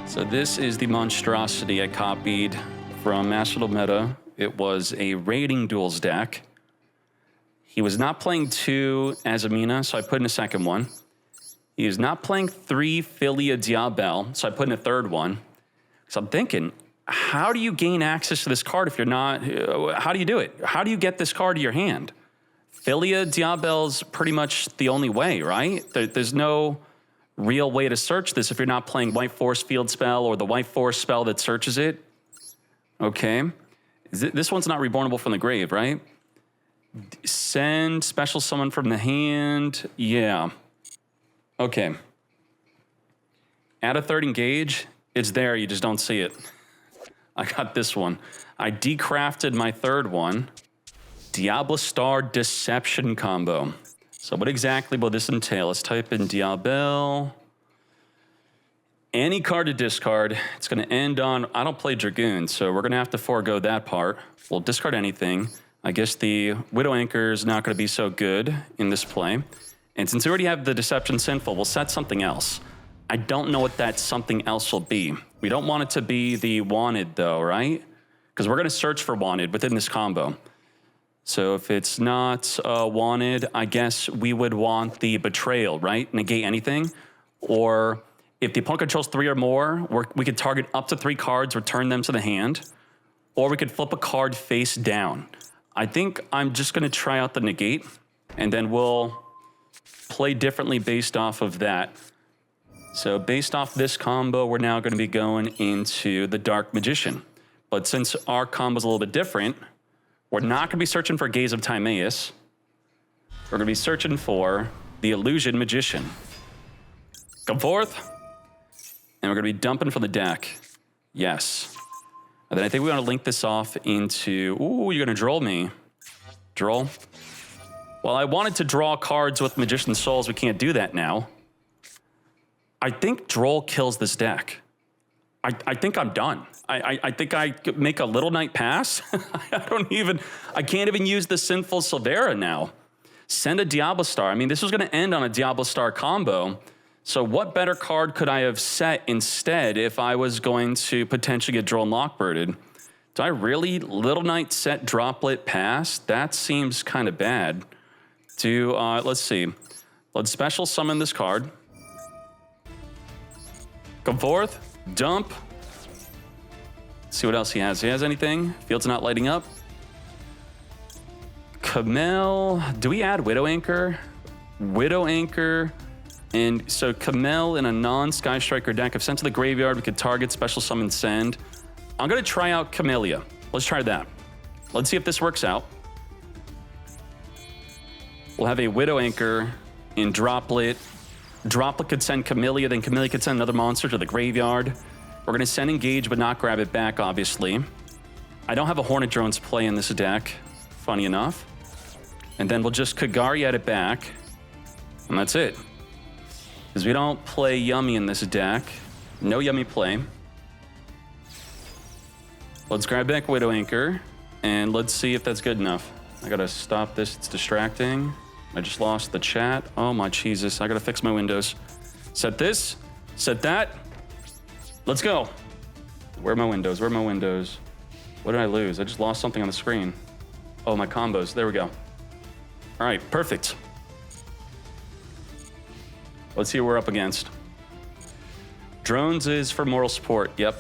So this is the monstrosity I copied from Master of the Meta. It was a raiding duels deck. He was not playing 2 Azamina, so I put in a second one. He is not playing 3 Filia Diabel, so I put in a third one. So I'm thinking, how do you gain access to this card if you're not... How do you do it? How do you get this card to your hand? Filia Diabel's pretty much the only way, right? There's no real way to search this if you're not playing White Force Field Spell or the White Force spell that searches it. Okay. This one's not rebornable from the grave, right? Send special summon from the hand. Yeah. Okay. Add a third engage. It's there, you just don't see it. I got this one. I decrafted my third one. Diablo Star Deception combo. So what exactly will this entail? Let's type in Diabel. Any card to discard. It's going to end on... I don't play Dragoon, so we're going to have to forego that part. We'll discard anything. I guess the Widow Anchor is not going to be so good in this play. And since we already have the Deception Sinful, we'll set something else. I don't know what that something else will be. We don't want it to be the Wanted, though, right? Because we're going to search for Wanted within this combo. So if it's not Wanted, I guess we would want the Betrayal, right? Negate anything. Or if the opponent controls 3 or more, we could target up to 3 cards, return them to the hand. Or we could flip a card face down. I think I'm just going to try out the Negate, and then we'll play differently based off of that. So based off this combo, we're now going to be going into the Dark Magician. But since our combo's a little bit different, we're not going to be searching for Gaze of Timaeus. We're going to be searching for the Illusion Magician. Come forth. And we're going to be dumping from the deck. Yes. And then I think we want to link this off into... Ooh, you're going to droll me. Droll? Well, I wanted to draw cards with Magician's Souls. We can't do that now. I think Droll kills this deck. I think I'm done. I think I could make a Little Knight pass. I can't even use the Sinful Silvera now. Send a Diablo Star. I mean, this was going to end on a Diablo Star combo. So what better card could I have set instead if I was going to potentially get Droll and Lockbirded? Do I really Little Knight set Droplet pass? That seems kind of bad. Let's see. Let's special summon this card. Come forth. Dump. See what else he has. He has anything? Field's not lighting up. Camel. Do we add Widow Anchor? Widow Anchor. And so Camel in a non-Sky Striker deck. If sent to the graveyard, we could target, special summon, send. I'm going to try out Camellia. Let's try that. Let's see if this works out. We'll have a Widow Anchor in Droplet. Droplet could send Camellia, then Camellia could send another monster to the graveyard. We're going to send Engage, but not grab it back, obviously. I don't have a Hornet Drone's play in this deck, funny enough. And then we'll just Kagari it back, and that's it. Because we don't play Yummy in this deck. No Yummy play. Let's grab back Widow Anchor, and let's see if that's good enough. I got to stop this, it's distracting. I just lost the chat. Oh my Jesus, I gotta fix my windows. Set this, set that. Let's go. Where are my windows? Where are my windows? What did I lose? I just lost something on the screen. Oh, my combos, there we go. All right, perfect. Let's see what we're up against. Drones is for moral support, yep.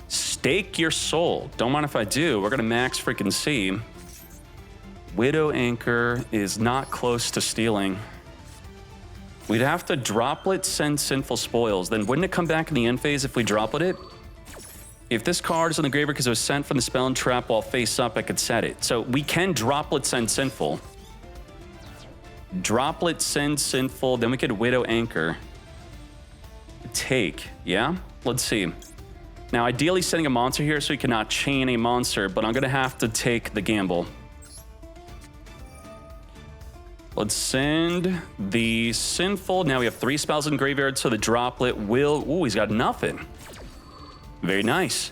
Stake your soul. Don't mind if I do, we're gonna max freaking C. Widow Anchor is not close to stealing. We'd have to Droplet, send Sinful Spoils. Then wouldn't it come back in the end phase if we Droplet it? If this card is on the graveyard because it was sent from the spell and trap while face up, I could set it. So we can Droplet, send Sinful. Droplet, send Sinful, then we could Widow Anchor. Take, yeah? Let's see. Now, ideally sending a monster here so we cannot chain a monster, but I'm gonna have to take the gamble. Let's send the Sinful. Now we have 3 spells in graveyard, so the Droplet will... Ooh, he's got nothing. Very nice.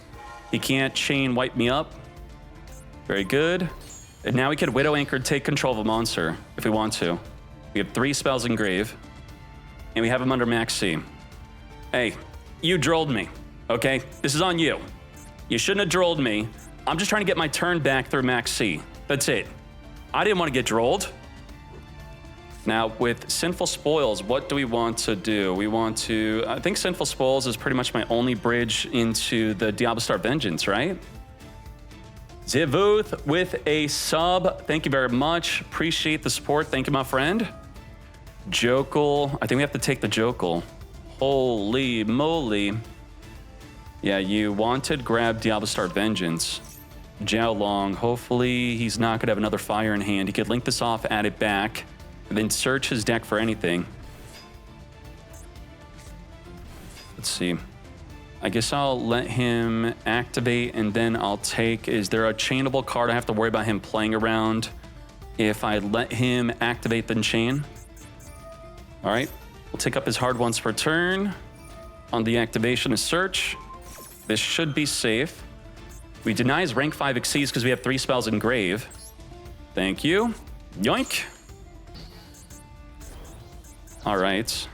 He can't chain wipe me up. Very good. And now we can Widow Anchor, take control of a monster if we want to. We have 3 spells in grave, and we have him under max C. Hey, You drolled me, okay? This is on you. You shouldn't have drolled me. I'm just trying to get my turn back through Max C. That's it. I didn't want to get drolled. Now, with Sinful Spoils, what do we want to do? We want to... I think Sinful Spoils is pretty much my only bridge into the Diablo Star Vengeance, right? Zivuth with a sub. Thank you very much. Appreciate the support. Thank you, my friend. Jokal. I think we have to take the Jokal. Holy moly. Yeah, you wanted grab Diablo Star Vengeance. Jiao Long. Hopefully he's not going to have another fire in hand. He could link this off, add it back, and then search his deck for anything. Let's see. I guess I'll let him activate, and then I'll take... Is there a chainable card I have to worry about him playing around if I let him activate the chain? All right. We'll take up his hard once per turn. On the activation is search. This should be safe. We deny his rank 5 exceeds because we have 3 spells in grave. Thank you. Yoink. All right.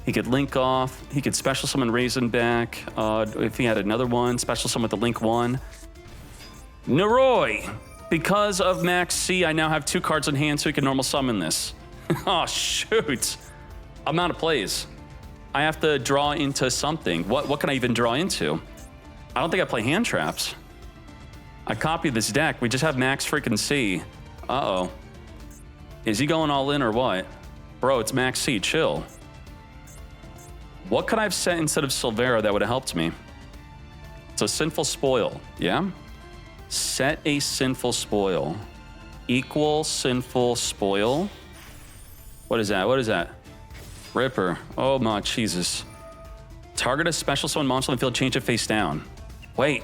He could link off. He could special summon Raisin back. If he had another one, special summon with the link 1. Naroi. Because of Max C, I now have 2 cards in hand so he can normal summon this. Oh, shoot. I'm out of plays. I have to draw into something. What can I even draw into? I don't think I play hand traps. I copied this deck. We just have Max freaking C. Uh-oh. Is he going all in or what? Bro, it's Max C. Chill. What could I have set instead of Silvera that would have helped me? It's a Sinful Spoil, yeah? Set a Sinful Spoil. Equal Sinful Spoil. What is that? What is that? Ripper. Oh my Jesus. Target a special summon monster on the field, change it face down. Wait.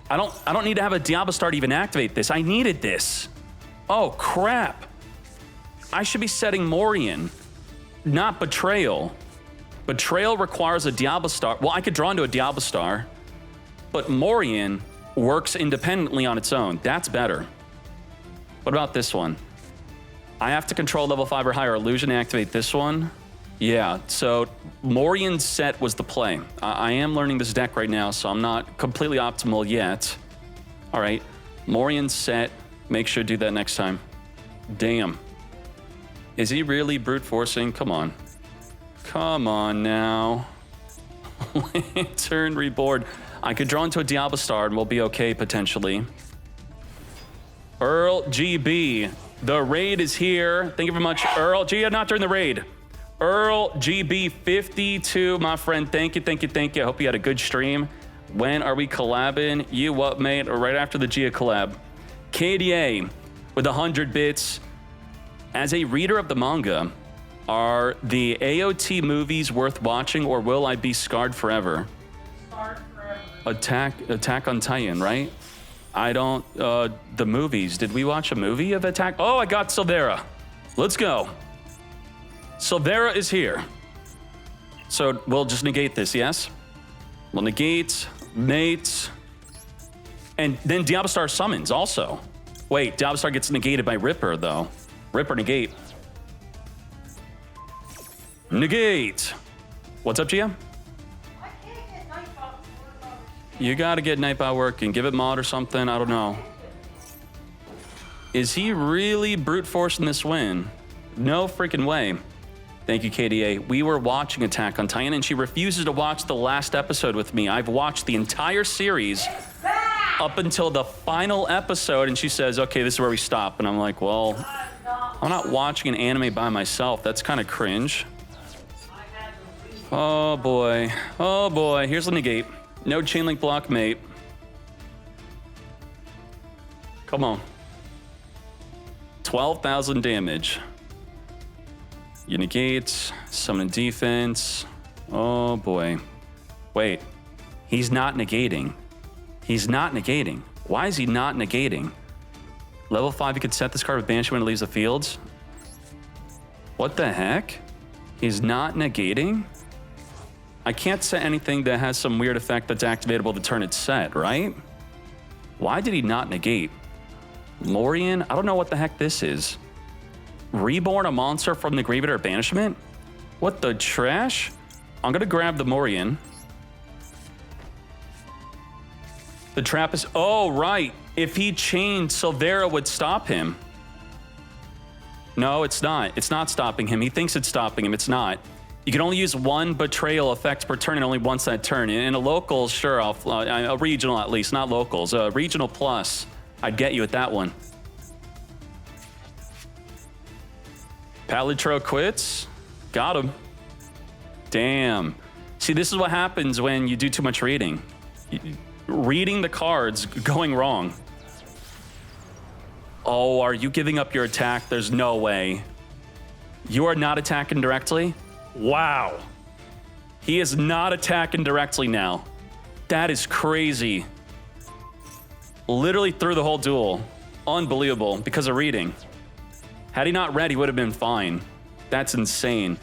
I don't need to have a Diablo Star to even activate this. I needed this. Oh crap. I should be setting Morian, not Betrayal. Betrayal requires a Diablo Star. Well, I could draw into a Diablo Star, but Morian works independently on its own. That's better. What about this one? I have to control level 5 or higher illusion to activate this one. Yeah, so Morian's set was the play. I am learning this deck right now, so I'm not completely optimal yet. All right, Morian's set. Make sure to do that next time. Damn. Is he really brute forcing? Come on. Come on now. Turn reboard. I could draw into a Diablo Star and we'll be okay potentially. Earl GB. The raid is here. Thank you very much, Earl. Gee, not during the raid. Earl GB52, my friend. Thank you, thank you, thank you. I hope you had a good stream. When are we collabing? You what, mate? Or right after the Gia collab. KDA with 100 bits. As a reader of the manga, are the AOT movies worth watching, or will I be scarred forever? Scarred forever. Attack on Titan, right? I don't, the movies. Did we watch a movie of Attack? Oh, I got Silvera. Let's go. Silvera is here. So we'll just negate this, yes? We'll negate, mate, and then Diablo Star summons also. Wait, Diablo Star gets negated by Ripper, though. Ripper negate. Negate. What's up, Gia? I can't get Nightbot. You gotta get Nightbot working. Give it mod or something. I don't know. Is he really brute forcing this win? No freaking way. Thank you, KDA. We were watching Attack on Titan, and she refuses to watch the last episode with me. I've watched the entire series up until the final episode, and she says, okay, this is where we stop. And I'm like, well, I'm not watching an anime by myself. That's kind of cringe. Oh, boy. Oh, boy. Here's the negate. No chain link block, mate. Come on. 12,000 damage. You negate, summon defense. Oh boy. Wait, he's not negating. He's not negating. Why is he not negating? Level 5, you could set this card with banishment when it leaves the field. What the heck? He's not negating? I can't set anything that has some weird effect that's activatable the turn it's set, right? Why did he not negate? Lorian? I don't know what the heck this is. Reborn a monster from the graveyard or banishment? What the trash? I'm gonna grab the Morian. The trap is... Oh, right. If he chained, Silvera would stop him. No, it's not. It's not stopping him. He thinks it's stopping him. It's not. You can only use one betrayal effect per turn and only once that turn. In a local, sure, a regional at least, not locals. A regional plus, I'd get you at that one. Palitro quits. Got him. Damn. See, this is what happens when you do too much reading. Reading the cards, going wrong. Oh, are you giving up your attack? There's no way. You are not attacking directly? Wow. He is not attacking directly now. That is crazy. Literally threw the whole duel. Unbelievable because of reading. Had he not read, he would have been fine. That's insane.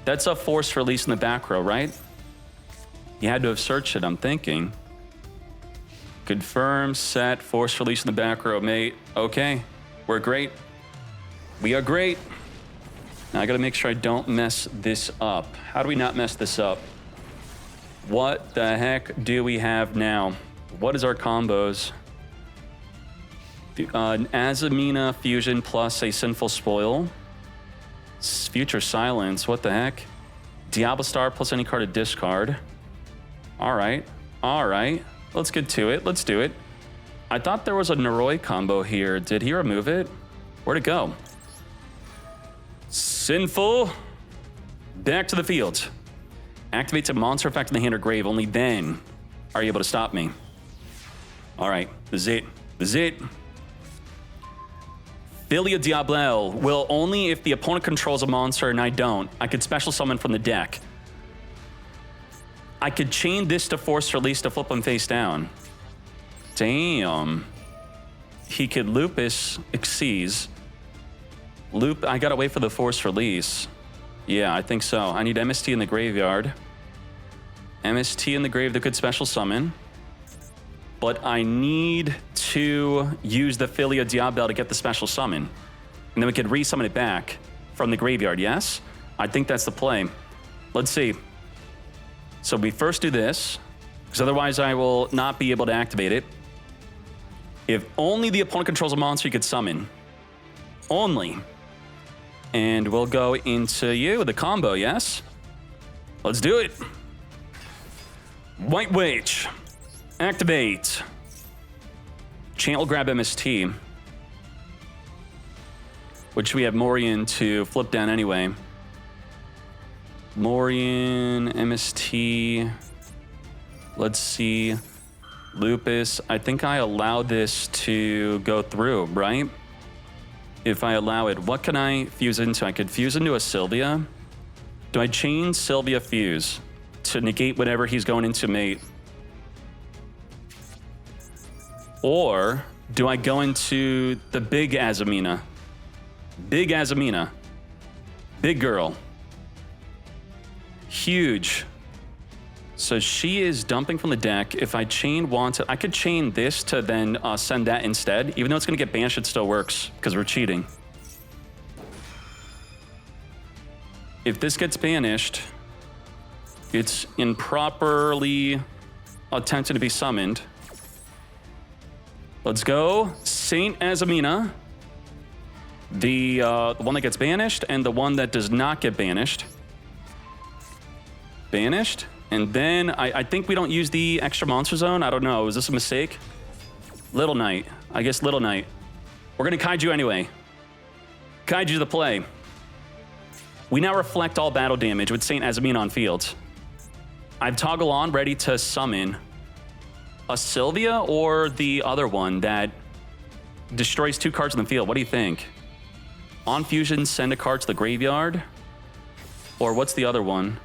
That's a forced release in the back row, right? He had to have searched it, I'm thinking. Confirm, set, forced release in the back row, mate. Okay, we're great. We are great. Now I gotta make sure I don't mess this up. How do we not mess this up? What the heck do we have now? What is our combos? An Azamina fusion plus a sinful spoil. Future silence, what the heck? Diablo Star plus any card to discard. All right. Let's get to it. Let's do it. I thought there was a Noroi combo here. Did he remove it? Where'd it go? Sinful. Back to the field. Activates a monster effect in the hand or grave. Only then are you able to stop me. All right. This is it. This is it. Filia Diablo will only if the opponent controls a monster and I don't. I could special summon from the deck. I could chain this to force release to flip him face down. Damn. He could Lupus Xyz. I gotta wait for the force release. Yeah, I think so. I need MST in the graveyard. MST in the grave that could special summon. But I need to use the Filia Diablo to get the special summon. And then we could resummon it back from the graveyard, yes? I think that's the play. Let's see. So we first do this, because otherwise I will not be able to activate it. If only the opponent controls a monster you could summon. Only. And we'll go into you, the combo, yes? Let's do it. White Witch. Activate. Channel grab MST. Which we have Morian to flip down anyway. Morian, MST. Let's see. Lupus. I think I allow this to go through, right? If I allow it, what can I fuse into? I could fuse into a Sylvia. Do I chain Sylvia fuse to negate whatever he's going into mate? Or do I go into the big Azamina? Big Azamina. Big girl. Huge. So she is dumping from the deck. If I chain Wanted, I could chain this to then send that instead. Even though it's going to get banished, it still works because we're cheating. If this gets banished, it's improperly attempted to be summoned. Let's go. Saint Azamina. The one that gets banished and the one that does not get banished. Banished. And then I think we don't use the extra monster zone. I don't know. Is this a mistake? Little Knight. I guess Little Knight. We're going to Kaiju anyway. Kaiju the play. We now reflect all battle damage with Saint Azamina on field. I've Toggle on ready to summon a Sylvia or the other one that destroys 2 cards in the field. What do you think? On fusion, send a card to the graveyard? Or what's the other one?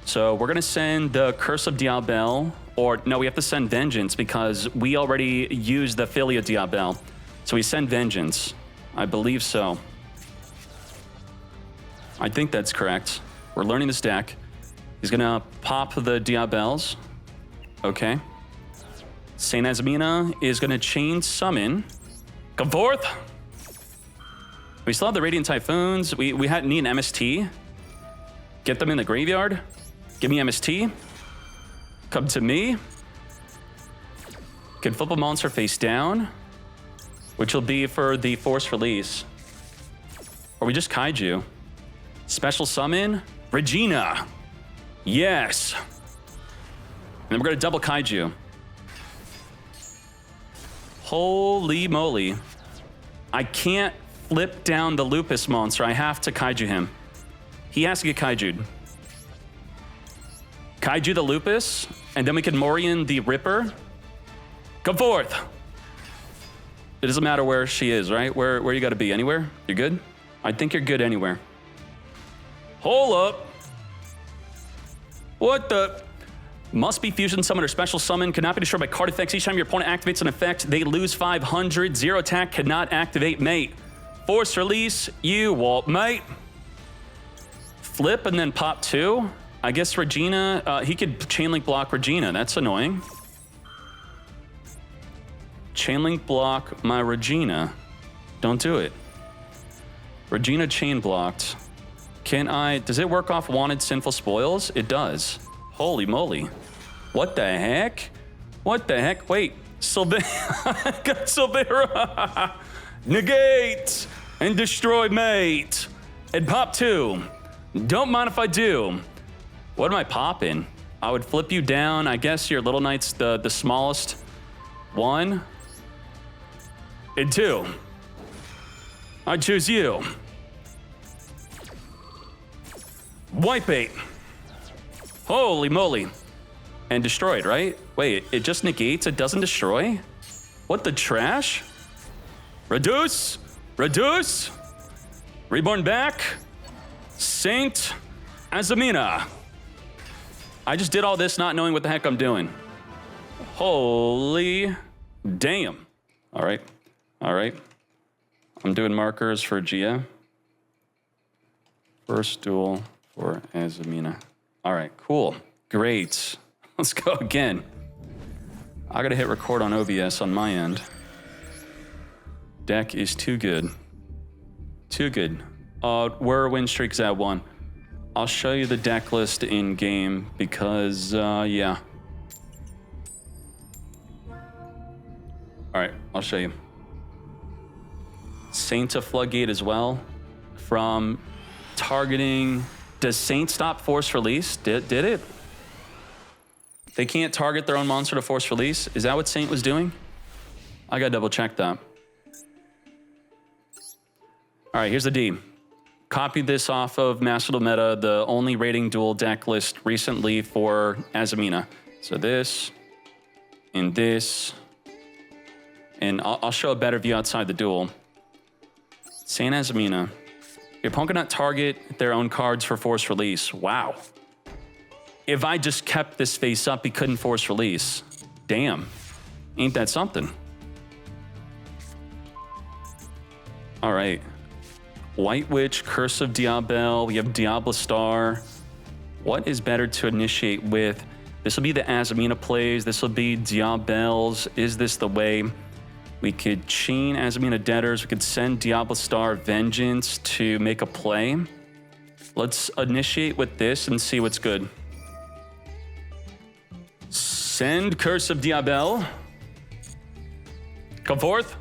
So we're going to send the Curse of Diabel, or no, we have to send Vengeance because we already used the Filia Diabel. So we send Vengeance. I believe so. I think that's correct. We're learning this deck. He's going to pop the Diabels. Okay. Saint Azamina is going to chain summon. Come forth. We still have the Radiant Typhoons. We need an MST. Get them in the graveyard. Give me MST. Come to me. Can flip a monster face down, which will be for the force release. Or we just kaiju. Special summon, Regina. Yes. And then we're gonna double kaiju. Holy moly. I can't flip down the lupus monster. I have to kaiju him. He has to get kaiju'd. Kaiju the lupus, and then we can Morion the Ripper. Come forth. It doesn't matter where she is, right? Where you gotta be, anywhere? You're good? I think you're good anywhere. Hold up. What the? Must be fusion summon or special summon. Cannot be destroyed by card effects. Each time your opponent activates an effect, they lose 500. Zero attack, cannot activate mate. Force release, you walt mate. Flip and then pop 2. I guess Regina, he could chain link block Regina. That's annoying. Chain link block my Regina. Don't do it. Regina chain blocked. Can I, does it work off wanted sinful spoils? It does. Holy moly. What the heck? What the heck? Wait, Silvera, got Silvera. Negate and destroy mate. And pop 2. Don't mind if I do. What am I popping? I would flip you down. I guess your little knight's the smallest. 1 and 2. I choose you. White bait. Holy moly. And destroyed, right? Wait, it just negates, it doesn't destroy? What the trash? Reduce, reduce. Reborn back. Saint Azamina. I just did all this not knowing what the heck I'm doing. Holy damn. All right, all right. I'm doing markers for Gia. First duel for Azamina. All right, cool, great. Let's go again. I gotta hit record on OBS on my end. Deck is too good. Too good. Where win streak's at 1. I'll show you the deck list in game because, yeah. All right, I'll show you. Saint of Floodgate as well. From targeting, does Saint stop force release? Did it? They can't target their own monster to force release? Is that what Saint was doing? I gotta double check that. All right, here's the D. Copied this off of Master of the Meta, the only rating duel deck list recently for Azamina. So this, and I'll show a better view outside the duel. Saint Azamina. Your opponent cannot target their own cards for force release. Wow. If I just kept this face up, he couldn't force release. Damn. Ain't that something? All right. White Witch, Curse of Diabel. We have Diablo Star. What is better to initiate with? This will be the Azamina plays. This will be Diabel's. Is this the way? We could chain Azamina Debtors. We could send Diablo Star Vengeance to make a play. Let's initiate with this and see what's good. Send Curse of Diabel. Come forth.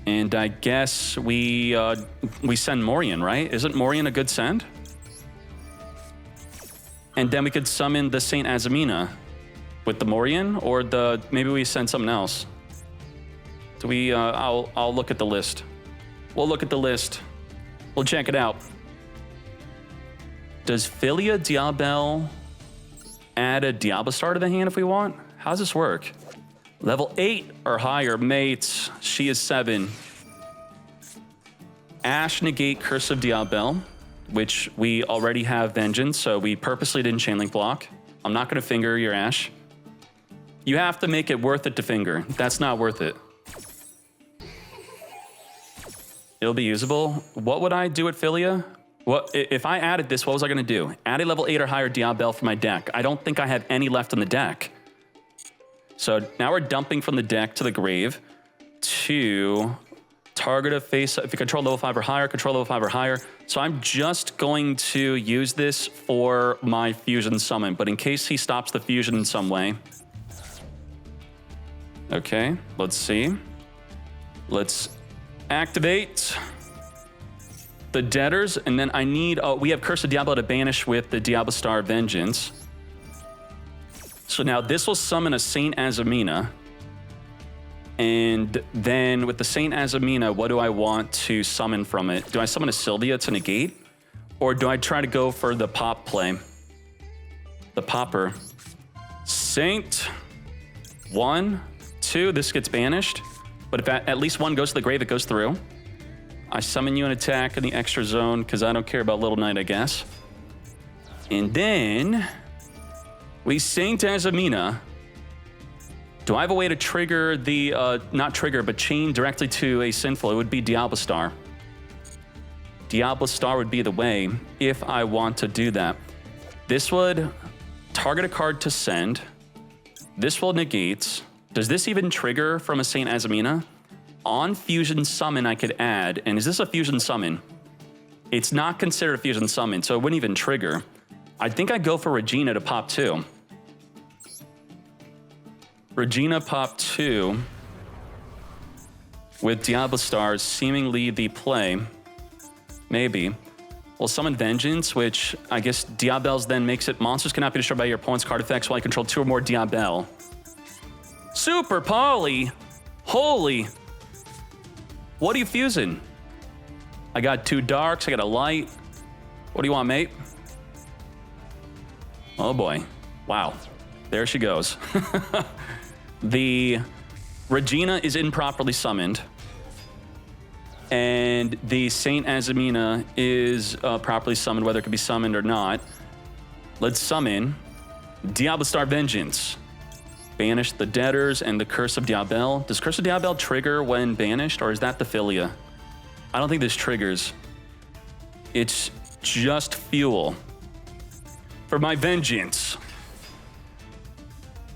And I guess we send Morion, right? Isn't Morion a good send? And then we could summon the Saint Azamina with the Morion, or maybe we send something else. Do we? I'll look at the list. We'll look at the list. We'll check it out. Does Filia Diabel add a Diablo Star to the hand if we want? How does this work? Level 8 or higher mates. She is 7. Ash negate Curse of Diabel, which we already have Vengeance, so we purposely didn't chainlink block. I'm not going to finger your Ash. You have to make it worth it to finger. That's not worth it. It'll be usable. What would I do at Filia? What if I added this? What was I going to do? Add a level 8 or higher Diabel for my deck. I don't think I have any left in the deck. So now we're dumping from the deck to the grave to target a face. If you control level 5 or higher, control level 5 or higher. So I'm just going to use this for my fusion summon. But in case he stops the fusion in some way, Okay, let's see. Let's activate the debtors, and then I need, we have Curse of Diablo to banish with the Diablo Star Vengeance. So now this will summon a Saint Azamina. And then with the Saint Azamina, what do I want to summon from it? Do I summon a Sylvia to negate? Or do I try to go for the pop play? The popper. Saint. 1, 2, this gets banished. But if at least one goes to the grave, it goes through. I summon you an attack in the extra zone because I don't care about Little Knight, I guess. And then we Saint Azamina. Do I have a way to trigger the, not trigger, but chain directly to a sinful? It would be Diablo Star. Diablo Star would be the way if I want to do that. This would target a card to send. This will negate. Does this even trigger from a Saint Azamina? On fusion summon, I could add, and is this a fusion summon? It's not considered a fusion summon, so it wouldn't even trigger. I think I'd go for Regina to pop 2. Regina pop 2 with Diablo Stars seemingly the play. Maybe. We'll summon Vengeance, which I guess Diabel's then makes it monsters cannot be destroyed by your opponent's card effects while I control 2 or more Diabel. Super Poly! Holy! What are you fusing? I got 2 darks, I got a light. What do you want, mate? Oh boy. Wow. There she goes. The Regina is improperly summoned. And the Saint Azamina is properly summoned, whether it can be summoned or not. Let's summon Diablo Star Vengeance. Banish the debtors and the Curse of Diabel. Does Curse of Diabel trigger when banished, or is that the Philia? I don't think this triggers. It's just fuel for my vengeance.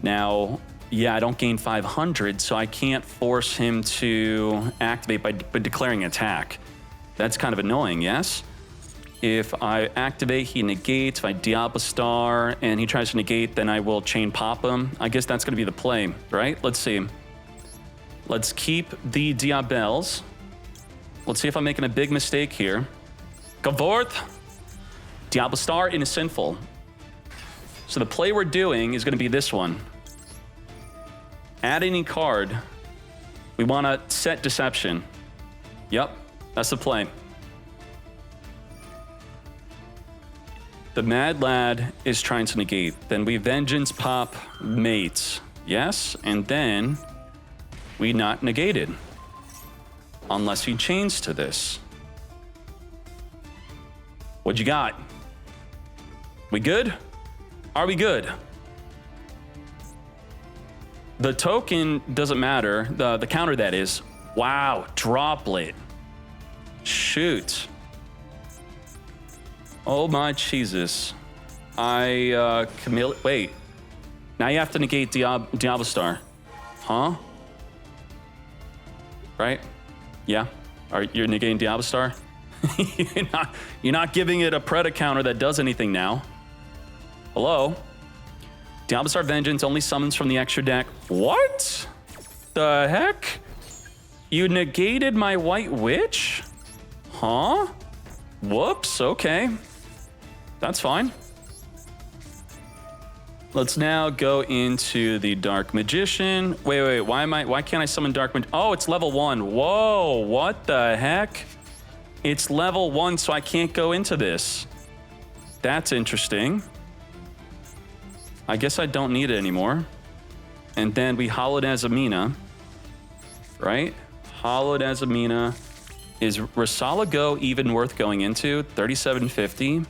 Now, yeah, I don't gain 500, so I can't force him to activate by declaring attack. That's kind of annoying, yes? If I activate, he negates. If I Diablo Star and he tries to negate, then I will chain pop him. I guess that's going to be the play, right? Let's see. Let's keep the Diabels. Let's see if I'm making a big mistake here. Go forth. Diablo Star in a sinful. So the play we're doing is going to be this one. Add any card. We want to set Deception. Yep, that's the play. The Mad Lad is trying to negate. Then we Vengeance pop mates. Yes, and then we not negated. Unless he chains to this. What you got? We good? Are we good? The token doesn't matter. The counter, that is. Wow, droplet. Shoot. Oh my Jesus. Camille, wait. Now you have to negate Diablo Star. Huh? Right? Yeah? You're negating Diablo Star? you're not giving it a Preda counter that does anything now. Hello? Diablo Star Vengeance only summons from the extra deck. What? The heck? You negated my White Witch? Huh? Whoops, okay. That's fine. Let's now go into the Dark Magician. Wait, why can't I summon Dark Magician? Oh, it's level 1. Whoa, what the heck? It's level 1, so I can't go into this. That's interesting. I guess I don't need it anymore. And then we Hollowed Azamina, right? Hollowed Azamina. Is Rosala Go even worth going into? 3750.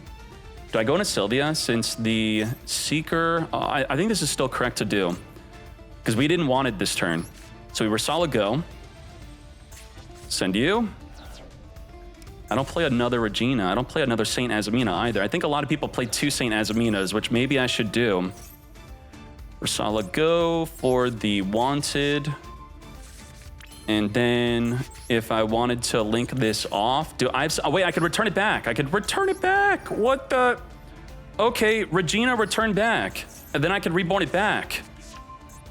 Do I go into Sylvia since the Seeker? I think this is still correct to do because we didn't want it this turn. So we Rosala Go. Send you. I don't play another Regina. I don't play another Saint Azamina either. I think a lot of people play 2 Saint Azaminas, which maybe I should do. Rosala Go for the Wanted. And then if I wanted to link this off, wait, I could return it back. I could return it back. What the? Okay, Regina returned back. And then I could reborn it back.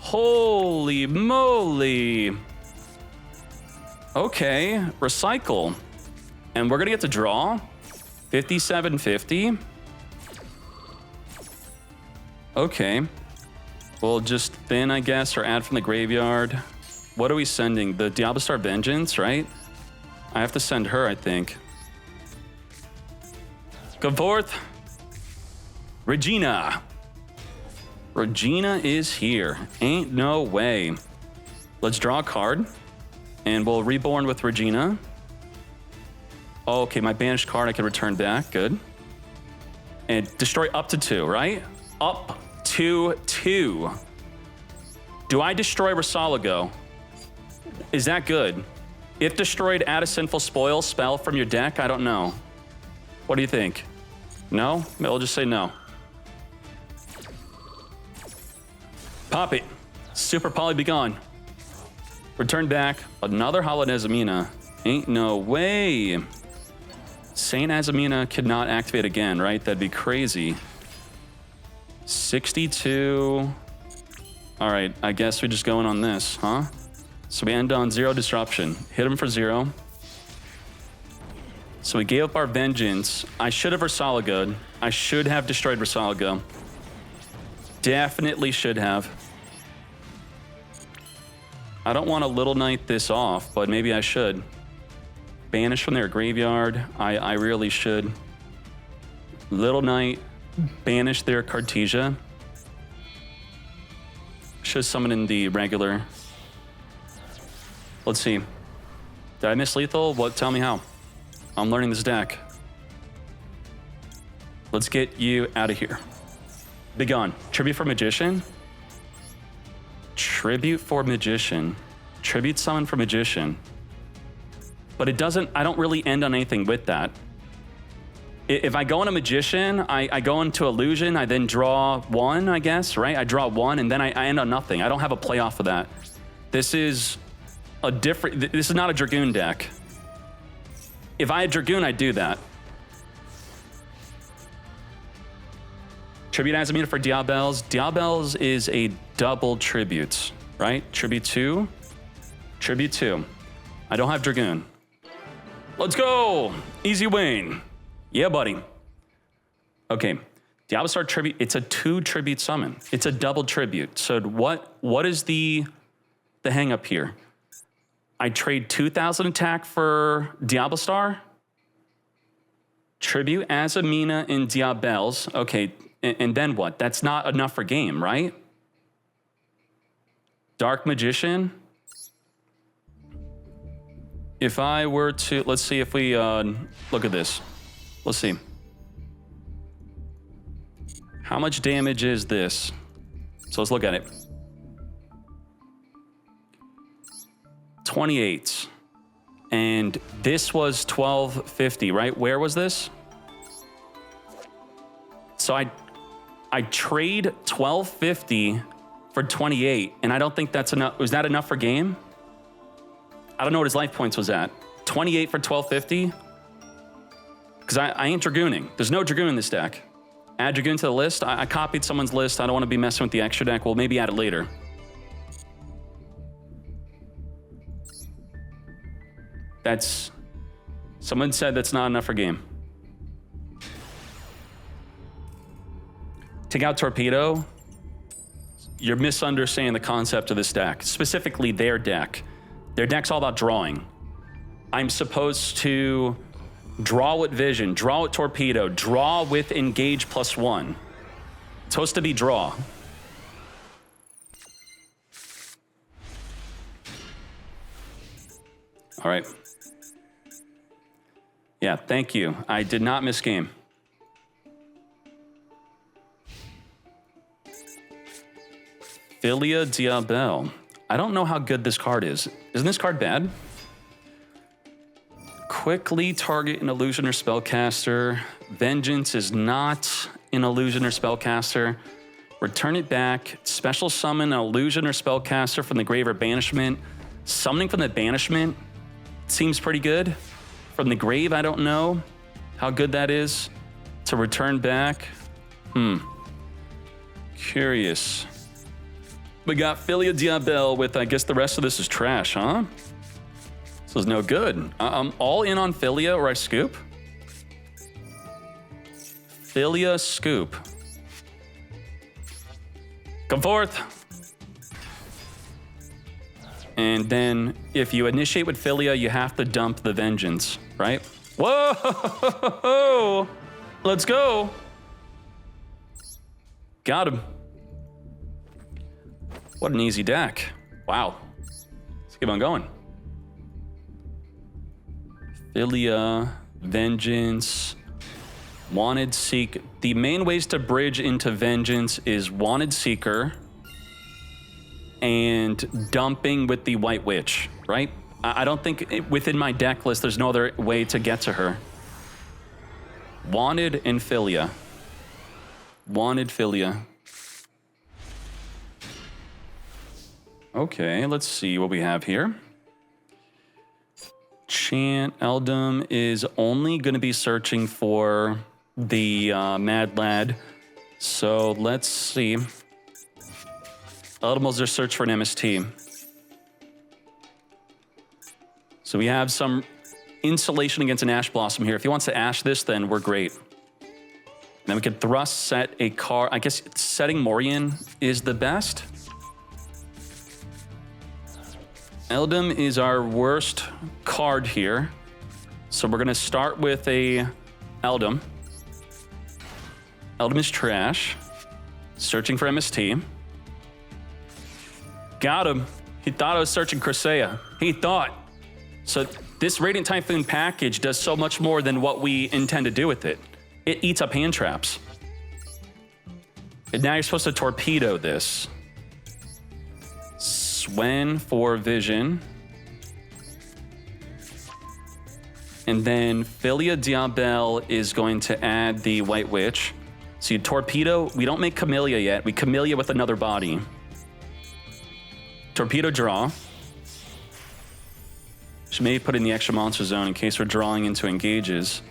Holy moly. Okay, recycle. And we're gonna get to draw. 5750. Okay. We'll just thin, I guess, or add from the graveyard. What are we sending? The Diablo Vengeance, right? I have to send her, I think. Come forth. Regina. Regina is here. Ain't no way. Let's draw a card. And we'll reborn with Regina. Oh, okay, my banished card I can return back. Good. And destroy up to 2, right? Up to 2. Do I destroy Rosalago? Is that good? If destroyed, add a Sinful Spoil spell from your deck? I don't know. What do you think? No? I'll just say no. Pop it. Super Poly be gone. Return back. Another Hallowed Azamina. Ain't no way. Saint Azamina could not activate again, right? That'd be crazy. 62. All right, I guess we just go in on this, huh? So we end on 0 disruption. Hit him for 0. So we gave up our vengeance. I should have Versalagoed. I should have destroyed Versalago. Definitely should have. I don't want to Little Knight this off, but maybe I should. Banish from their graveyard. I really should. Little Knight. Banish their Cartesia. Should summon in the regular. Let's see. Did I miss lethal? What? Tell me how. I'm learning this deck. Let's get you out of here. Be gone. Tribute for Magician. Tribute for Magician. Tribute summon for Magician. But it doesn't, I don't really end on anything with that. If I go on a Magician, I go into Illusion, I then draw 1, I guess, right? I draw 1 and then I end on nothing. I don't have a play off of that. This is a different, this is not a Dragoon deck. If I had Dragoon, I'd do that. Tribute Azamina for Diabels. Diabels is a double tribute, right? Tribute 2. Tribute 2. I don't have Dragoon. Let's go! Easy win. Yeah, buddy. Okay. Diablo Tribute, it's a 2 tribute summon. It's a double tribute. So what is the hang up here? I trade 2,000 attack for Diablo Star. Tribute Azamina in Diabels. Okay, and then what? That's not enough for game, right? Dark Magician. If I were to, let's see if we look at this. Let's see. How much damage is this? So let's look at it. 28. And this was 1250, right? Where was this? So I trade 1250 for 28, and I don't think that's enough. Was that enough for game? I don't know what his life points was at. 28 for 1250? Because I ain't Dragooning. There's no Dragoon in this deck. Add Dragoon to the list. I copied someone's list. I don't want to be messing with the extra deck. We'll maybe add it later. Someone said that's not enough for game. Take out Torpedo. You're misunderstanding the concept of this deck, specifically their deck. Their deck's all about drawing. I'm supposed to draw with Vision, draw with Torpedo, draw with Engage +1. It's supposed to be draw. All right. Yeah, thank you. I did not miss game. Filia Diabel. I don't know how good this card is. Isn't this card bad? Quickly target an illusion or spellcaster. Vengeance is not an illusion or spellcaster. Return it back. Special summon an illusion or spellcaster from the grave or banishment. Summoning from the banishment seems pretty good. From the grave, I don't know how good that is. To return back. Curious. We got Philia Diabel with, I guess the rest of this is trash, huh? This is no good. I'm all in on Philia or I scoop. Philia scoop. Come forth. And then if you initiate with Philia, you have to dump the Vengeance, right? Whoa! Let's go. Got him. What an easy deck. Wow. Let's keep on going. Philia, Vengeance, Wanted Seek. The main ways to bridge into Vengeance is Wanted Seeker and dumping with the White Witch, right? I don't think within my deck list there's no other way to get to her. Wanted and Philia. Wanted Philia. Okay, let's see what we have here. Chant Eldom is only going to be searching for the Mad Lad. So let's see. Eldom will just search for an MST. So we have some insulation against an Ash Blossom here. If he wants to Ash this, then we're great. Then we could thrust set a card. I guess setting Morian is the best. Eldom is our worst card here. So we're going to start with a Eldom. Eldom is trash. Searching for MST. Got him. He thought I was searching Crusea. He thought. So this Radiant Typhoon package does so much more than what we intend to do with it. It eats up hand traps. And now you're supposed to torpedo this. Swen for Vision. And then Philia Diabel is going to add the White Witch. So you torpedo. We don't make Camellia yet. We Camellia with another body. Torpedo draw. Which may put in the extra monster zone in case we're drawing into engages.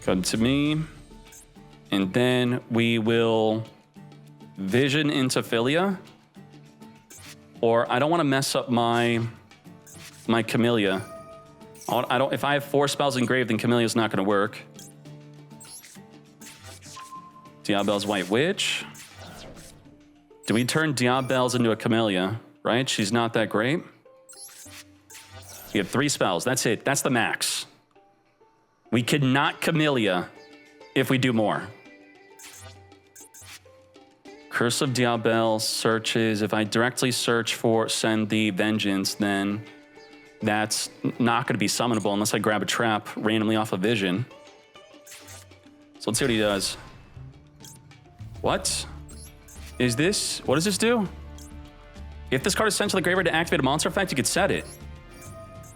Come to me. And then we will Vision into Philia. Or I don't want to mess up my Camellia. I don't. If I have 4 spells engraved, then Camellia's not going to work. Diabel's White Witch. Do we turn Diabel's into a Camellia? Right? She's not that great. We have 3 spells. That's it. That's the max. We could not Camellia if we do more. Curse of Diabel searches. If I directly search for send the Vengeance, then that's not going to be summonable unless I grab a trap randomly off of Vision. So let's see what he does. What is this? What does this do? If this card is sent to the graveyard to activate a monster effect, you could set it.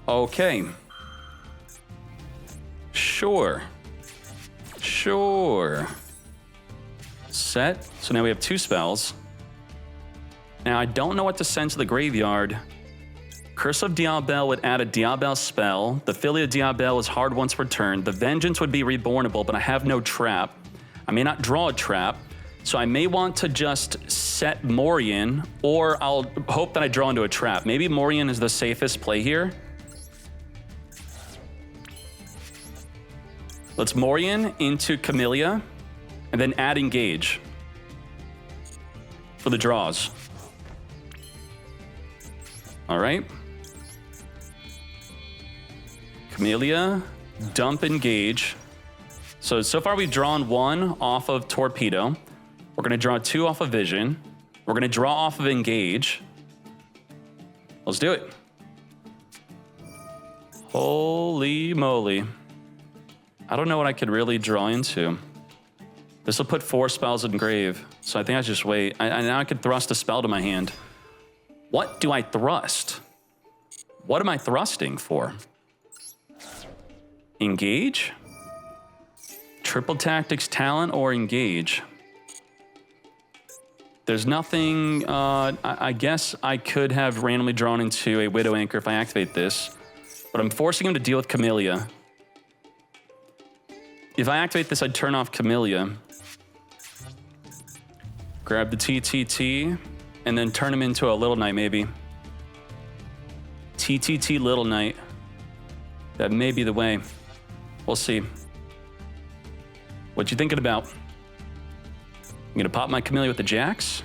Okay. Sure. Set. So now we have 2 spells. Now I don't know what to send to the graveyard. Curse of Diabel would add a Diabel spell. The Philia Diabel is hard once per turn. The Vengeance would be rebornable, but I have no trap. I may not draw a trap. So I may want to just set Morian, or I'll hope that I draw into a trap. Maybe Morian is the safest play here. Let's Morian into Camellia, and then add Engage for the draws. All right. Camellia, dump Engage. So far we've drawn 1 off of Torpedo. We're going to draw 2 off of Vision. We're going to draw off of Engage. Let's do it. Holy moly. I don't know what I could really draw into. This will put 4 spells in grave. So I think I just wait. Now I could thrust a spell to my hand. What do I thrust? What am I thrusting for? Engage? Triple Tactics Talent or Engage? There's nothing, I guess I could have randomly drawn into a Widow Anchor if I activate this, but I'm forcing him to deal with Camellia. If I activate this, I'd turn off Camellia. Grab the TTT and then turn him into a Little Knight, maybe. TTT Little Knight. That may be the way. We'll see. What you thinking about? I'm gonna pop my Camellia with the jacks.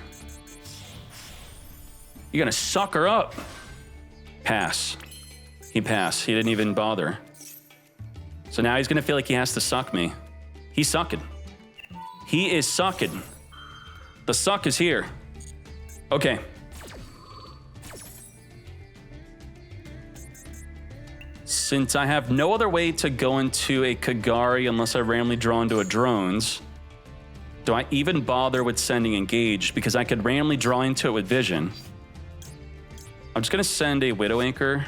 You're gonna suck her up. Pass. He passed. He didn't even bother. So now he's gonna feel like he has to suck me. He's sucking. He is sucking. The suck is here. Okay. Since I have no other way to go into a Kagari unless I randomly draw into a drones, do I even bother with sending engaged? Because I could randomly draw into it with vision. I'm just gonna send a Widow Anchor.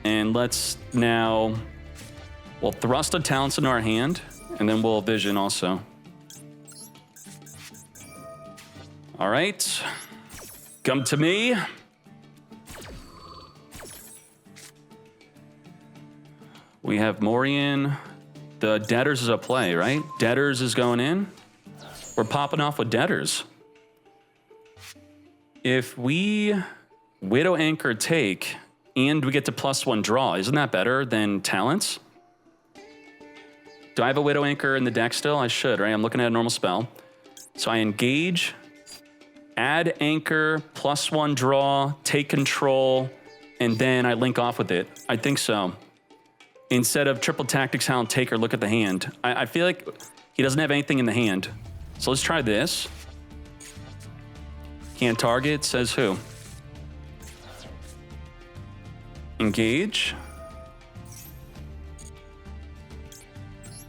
And let's now, we'll thrust a Talents into our hand, and then we'll vision also. All right, come to me. We have Morian. The Debtors is a play, right? Debtors is going in. We're popping off with Debtors. If we Widow Anchor take, and we get to +1 draw, isn't that better than Talents? Do I have a Widow Anchor in the deck still? I should, right? I'm looking at a normal spell. So I engage, add Anchor, +1 draw, take control, and then I link off with it. I think so. Instead of triple tactics, Hound, Taker, look at the hand. I feel like he doesn't have anything in the hand. So let's try this. Can't target, says who? Engage.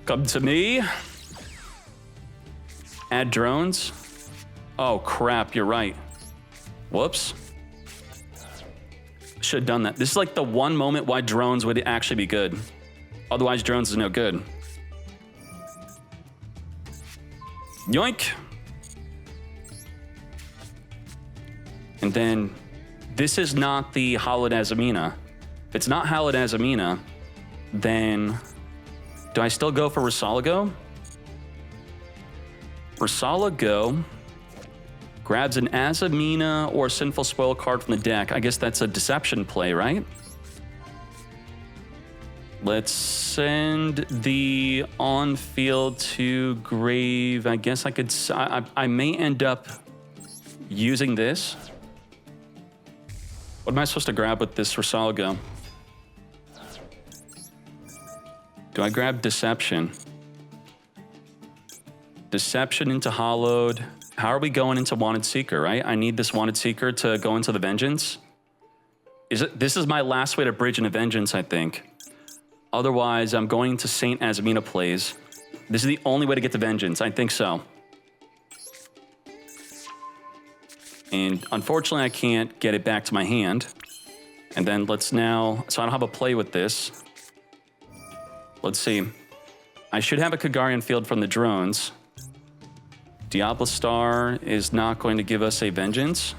Come to me. Add drones. Oh crap, you're right. Whoops. Should have done that. This is like the one moment why drones would actually be good. Otherwise, drones is no good. Yoink. And then this is not the Hallowed Azamina. If it's not Hallowed Azamina, then do I still go for Risalago? Risalago grabs an Azamina or Sinful Spoil card from the deck. I guess that's a deception play, right? Let's send the on-field to grave. I guess I could... I may end up using this. What am I supposed to grab with this Risalago? Do I grab Deception? Deception into Hollowed. How are we going into Wanted Seeker, right? I need this Wanted Seeker to go into the Vengeance. This is my last way to bridge into Vengeance, I think. Otherwise, I'm going to Saint Azamina plays. This is the only way to get to Vengeance. I think so. And unfortunately, I can't get it back to my hand. And then let's now... So I don't have a play with this. Let's see. I should have a Kagarian field from the drones. Diablo Star is not going to give us a Vengeance.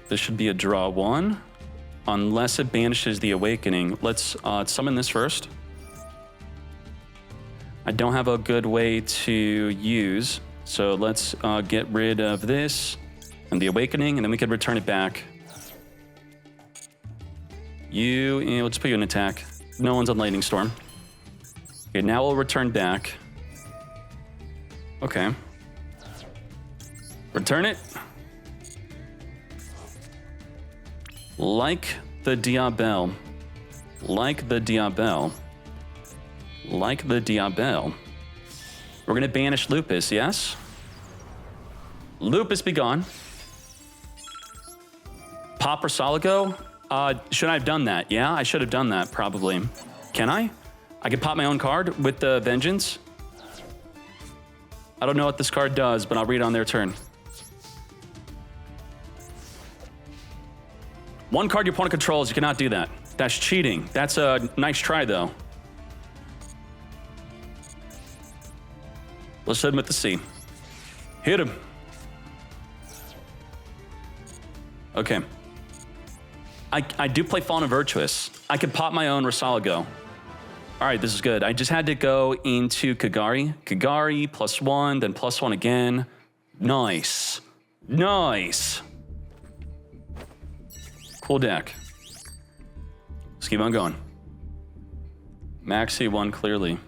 This should be a draw 1. Unless it banishes the Awakening. Let's summon this first. I don't have a good way to use. So let's get rid of this and the Awakening, and then we could return it back. Let's put you in attack. No one's on Lightning Storm. Okay, now we'll return back. Okay. Return it. Like the Diabel. Like the Diabel. Like the Diabel. We're going to banish Lupus, yes? Lupus be gone. Pop Risalago? Should I have done that? Yeah, I should have done that, probably. Can I? I can pop my own card with the Vengeance. I don't know what this card does, but I'll read it on their turn. One card your opponent controls, you cannot do that. That's cheating. That's a nice try, though. Let's hit him with the C. Hit him. Okay. I do play Fallen and Virtuous. I could pop my own Risalago. All right, this is good. I just had to go into Kagari. Kagari, +1, then +1 again. Nice. Nice. Cool deck. Let's keep on going. Maxi won clearly.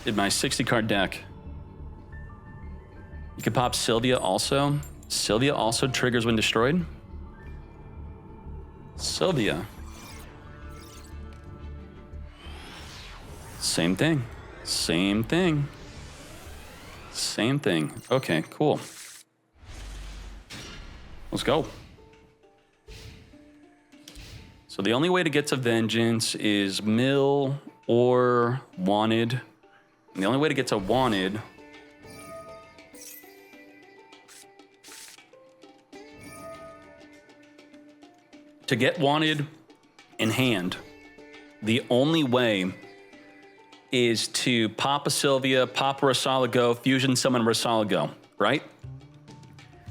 Did my 60 card deck. You could pop Sylvia also. Sylvia also triggers when destroyed. Sylvia. Same thing. Same thing. Same thing. Okay, cool. Let's go. So the only way to get to Vengeance is Mill or Wanted. And the only way to get to Wanted to get Wanted in hand, the only way is to pop a Sylvia, pop a Rosalago, fusion summon Rosalago, right?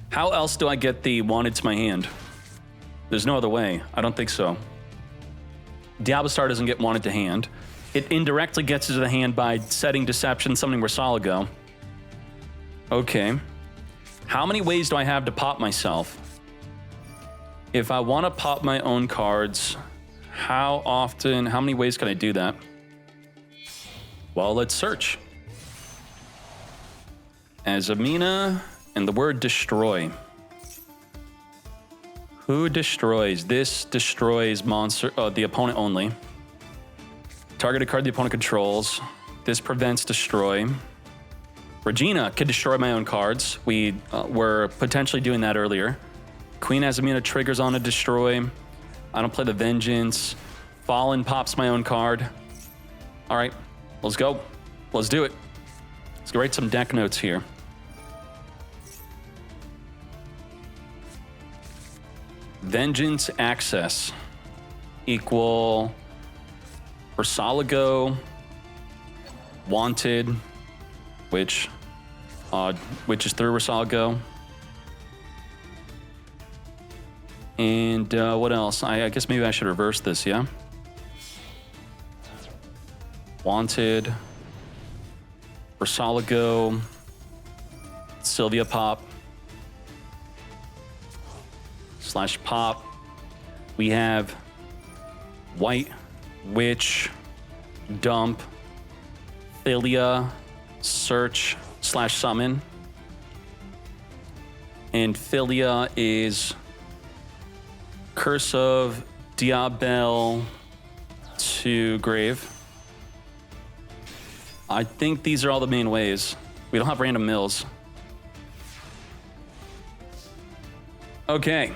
How else do I get the Wanted to my hand? There's no other way. I don't think so. Diablo Star doesn't get Wanted to hand. It indirectly gets it to the hand by setting Deception, summoning Rosalago. Okay. How many ways do I have to pop myself? If I want to pop my own cards, how often, how many ways can I do that? Well, let's search. Azamina and the word destroy. Who destroys? This destroys monster, the opponent only. Target a card the opponent controls. This prevents destroy. Regina could destroy my own cards. We were potentially doing that earlier. Queen Azamina triggers on a destroy. I don't play the Vengeance. Fallen pops my own card. All right, let's go. Let's do it. Let's go write some deck notes here. Vengeance access equal Rosalago, Wanted, which is through Rosalago. And what else? I guess maybe I should reverse this, yeah? Wanted, Rosalago, Sylvia pop, / pop. We have White, Witch, Dump, Philia, Search / Summon. And Philia is Curse of Diabel to Grave. I think these are all the main ways. We don't have random mills. Okay.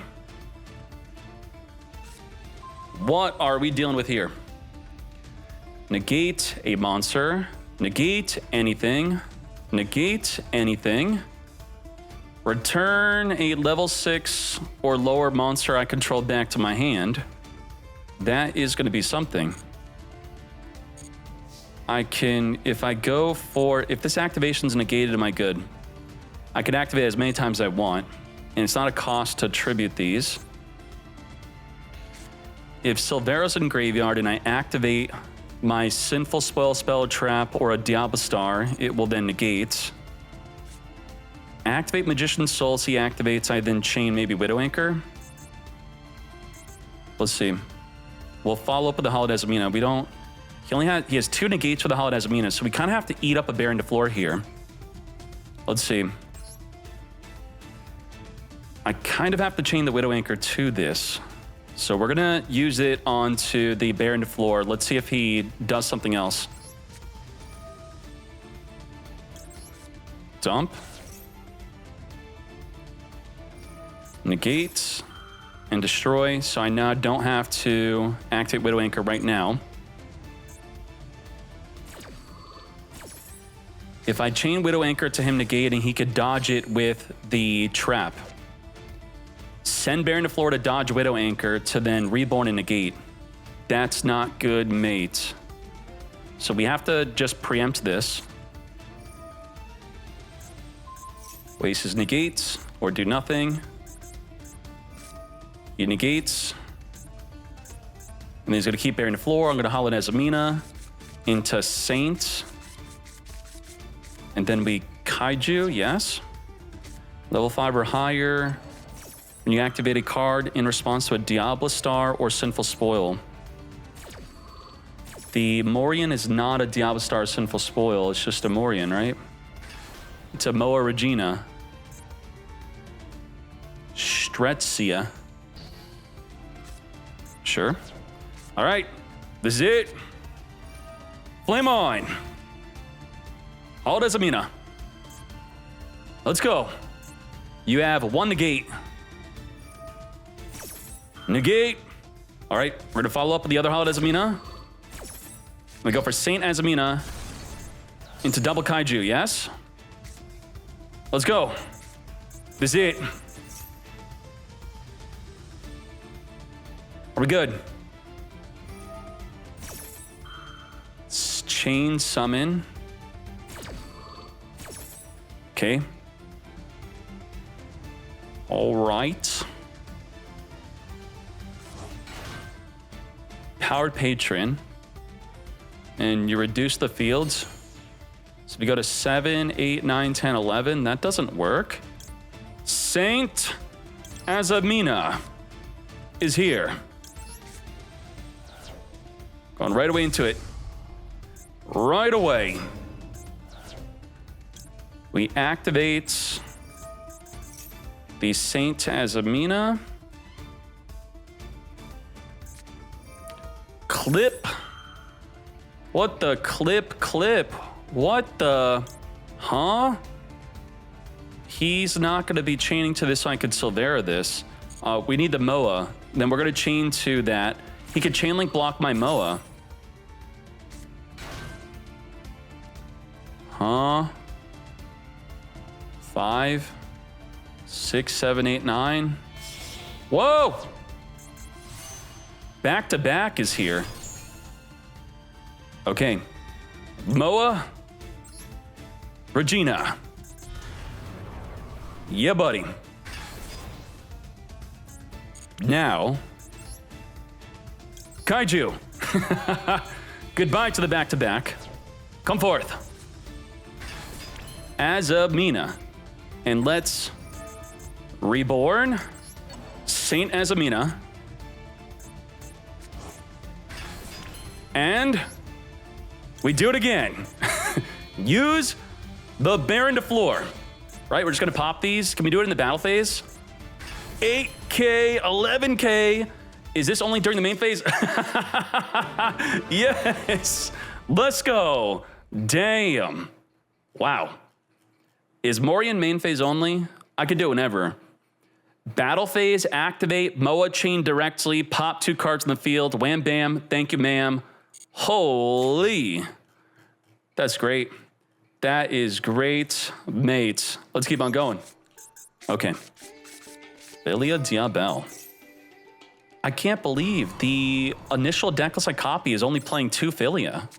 What are we dealing with here? Negate a monster. Negate anything. Negate anything. Return a level 6 or lower monster I control back to my hand. That is going to be something. I can, if this activation's negated, am I good? I can activate as many times as I want, and it's not a cost to tribute these. If Silvero's in graveyard and I activate my Sinful Spoil Spell Trap or a Diablo Star, it will then negate. Activate Magician's Soul, he activates, I then chain maybe Widow Anchor. Let's see. We'll follow up with the Hallowed Azamina. He has 2 negates for the Hallowed Azamina, so we kind of have to eat up a Baron de Flor here. Let's see. I kind of have to chain the Widow Anchor to this. So we're gonna use it onto the Baron de Flor. Let's see if he does something else. Dump. Negate and destroy, so I now don't have to activate Widow Anchor right now. If I chain Widow Anchor to him negating, he could dodge it with the trap. Send Baron de Flor to dodge Widow Anchor to then reborn and negate. That's not good, mate. So we have to just preempt this. Waste his negates or do nothing. He negates. And then he's going to keep burying the floor. I'm going to hollow Azamina into Saint. And then we Kaiju, yes. Level 5 or higher. When you activate a card in response to a Diablo Star or Sinful Spoil. The Morian is not a Diablo Star or Sinful Spoil. It's just a Morian, right? It's a Moa Regina. Stretzia. Sure. All right. This is it. Flame on. All Azamina. Let's go. You have 1 negate. Negate. All right. We're going to follow up with the other Hallowed Azamina. We go for Saint Azamina into double Kaiju, yes? Let's go. This is it. Are we good? Chain summon. Okay. All right. Powered Patron. And you reduce the fields. So we go to 7, 8, 9, 10, 11. That doesn't work. Saint Azamina is here. Going right away into it. Right away. We activate the Saint Azamina. Clip. What the clip? What the? Huh? He's not going to be chaining to this so I could Silvera this. We need the Moa. Then we're going to chain to that. He could chain link block my Moa. Huh? 5, 6, 7, 8, 9. Whoa! Back to back is here. Okay. Moa. Regina. Yeah, buddy. Now. Kaiju. Goodbye to the back-to-back. Come forth. Azamina. And let's reborn Saint Azamina. And we do it again. Use the Baron to floor. Right, we're just gonna pop these. Can we do it in the battle phase? 8K, 11K. Is this only during the main phase? Yes, let's go. Damn, wow. Is Morian main phase only? I could do it whenever. Battle phase, activate, Moa chain directly, pop 2 cards in the field, wham bam, thank you ma'am. Holy, that's great. That is great, mate. Let's keep on going. Okay. Philia Diabel. I can't believe the initial decklist I copy is only playing 2 Philia.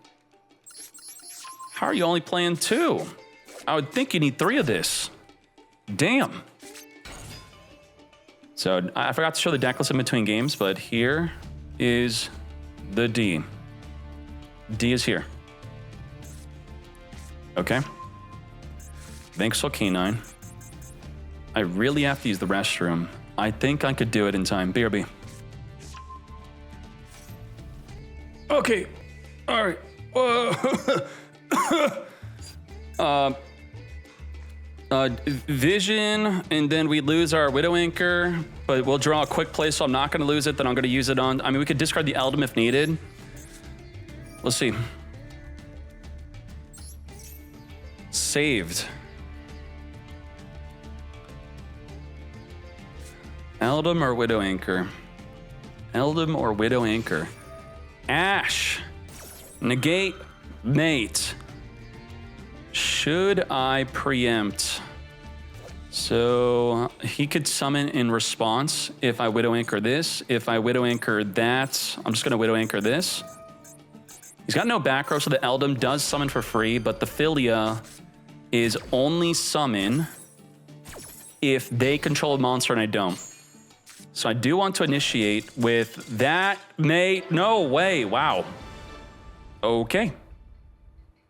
How are you only playing 2? I would think you need 3 of this. Damn. So I forgot to show the decklist in between games, but here is the D. D is here. Okay. Vanxel Canine. I really have to use the restroom. I think I could do it in time. BRB. Okay. All right. Vision, and then we lose our Widow Anchor, but we'll draw a quick play, so I'm not going to lose it. Then I'm going to use it on... I mean, we could discard the Eldom if needed. Let's see. Saved. Eldom or Widow Anchor? Eldom or Widow Anchor? Ash. Negate. Mate. Should I preempt? So he could summon in response if I Widow Anchor this. If I Widow Anchor that, I'm just going to Widow Anchor this. He's got no back row, so the Eldom does summon for free, but the Philia is only summon if they control a monster and I don't. So I do want to initiate with that. No way. Wow. Okay.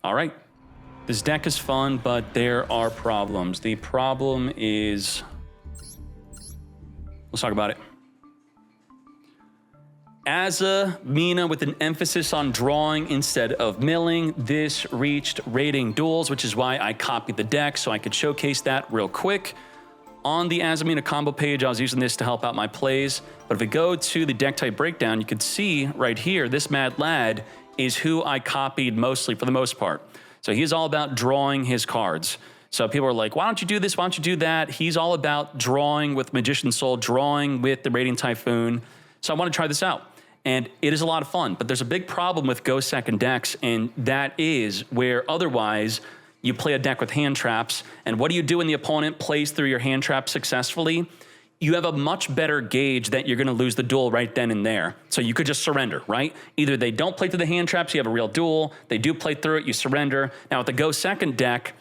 All right. This deck is fun, but there are problems. The problem is, let's talk about it. Azamina with an emphasis on drawing instead of milling. This reached rating duels, which is why I copied the deck so I could showcase that real quick. On the Azamina combo page, I was using this to help out my plays. But if we go to the deck type breakdown, you can see right here, this Mad Lad is who I copied mostly for the most part. So he's all about drawing his cards. So people are like, why don't you do this? Why don't you do that? He's all about drawing with Magician's Soul, drawing with the Radiant Typhoon. So I want to try this out. And it is a lot of fun, but there's a big problem with Go Second decks, and that is where otherwise you play a deck with hand traps, and what do you do when the opponent plays through your hand trap successfully? You have a much better gauge that you're gonna lose the duel right then and there. So you could just surrender, right? Either they don't play through the hand traps, you have a real duel, they do play through it, you surrender. Now with the Go Second deck,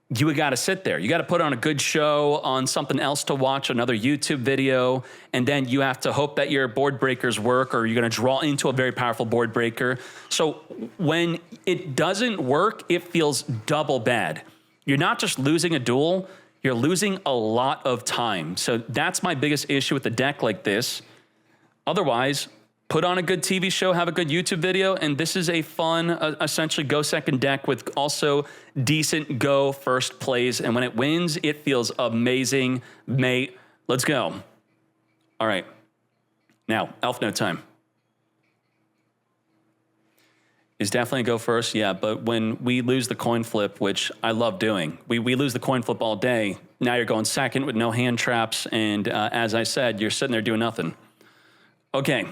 you gotta sit there. You gotta put on a good show, on something else to watch, another YouTube video, and then you have to hope that your board breakers work, or you're gonna draw into a very powerful board breaker. So when it doesn't work, it feels double bad. You're not just losing a duel, you're losing a lot of time. So that's my biggest issue with a deck like this. Otherwise, put on a good TV show, have a good YouTube video, and this is a fun, essentially Go Second deck with also decent Go first plays. And when it wins, it feels amazing, mate. Let's go. All right. Now, Elf Note time. Is definitely Go first, yeah, but when we lose the coin flip, which I love doing, we lose the coin flip all day. Now you're going second with no hand traps, and as I said, you're sitting there doing nothing. Okay.